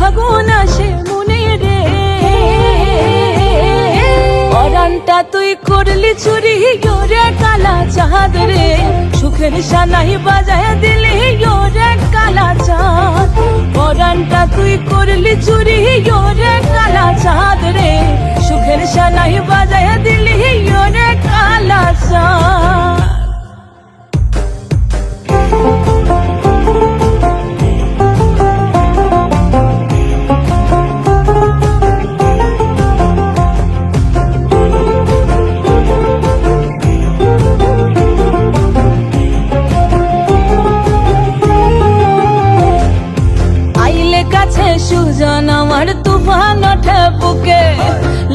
ফাগুন আসে মনে রে, পরানটা তুই করলি চুরি ওরে কালা চাঁদ রে, সুখের সানাই বাজায় দিলি ওরে কালা চাঁদ। পরানটা তুই করলি চুরি ওরে কালা চাঁদ রে, সুখের সানাই বাজায় দিলি ওরে কালা চাঁদ। সুজন আমার তুফান ওঠে বুকে,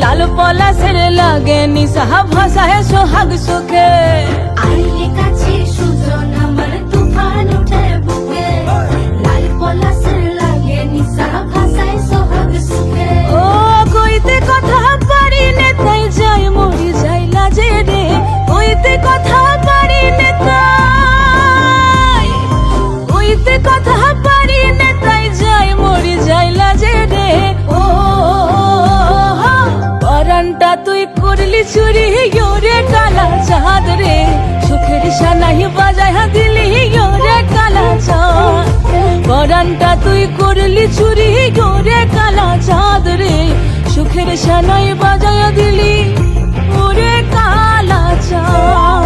লাল পলাশের লাগে নিশা ভাষায় সোহাগ সুখে। আইলে কাছে সুজন আমার তুফান ওঠে বুকে, লাল পলাশের লাগে নিশা ভাষায় সোহাগ সুখে। ও কইতে কথা পারি নে তাই যাই মরি যাই লাজে রে, কইতে কথা পারি নে তাই, কইতে কথা পারি নে তাই যাই মরি যাই লাজে রে। ও পরানটা তুই করলি চুরি ওরে কালা চাঁদ রে, সুখের সানাই বাজায় দিলি ওরে কালা চাঁদ। পরানটা তুই করলি চুরি ওরে কালা চাঁদ রে, সুখের সানাই বাজায় দিলি ওরে কালা চাঁদ।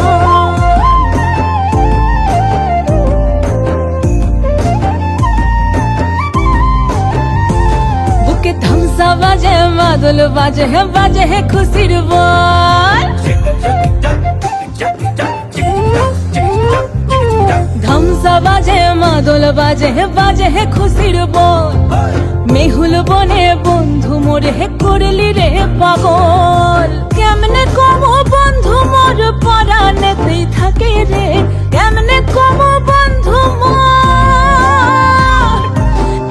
বুকে ধামসা বাজে মাদল বাজে বাজে খুশির বল, ধামসা বাজে মাদল বাজে বাজে খুশির বল। মেহুল বনে বন্ধু মোরে করলি রে পাগল, কেমনে কম বন্ধু মোর পরানেতেই থাকে রে, কেমনে কম বন্ধু মোর,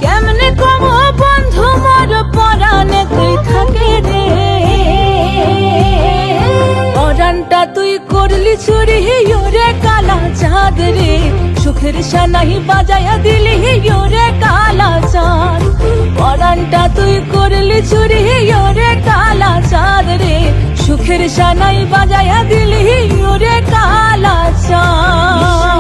কেমনে কম বন্ধু মোর পরানেতেই থাকে রে। পরানটা তুই করলি চুরি ওরে কালা চাঁদ রে, সুখের সানাই বাজায় দিলি ওরে কালা চাঁদ। পরানটা তুই করলি চুরি ওরে কালা চাঁদ রে, সুখের সানাই বাজায় দিলি ওরে কালা চাঁদ।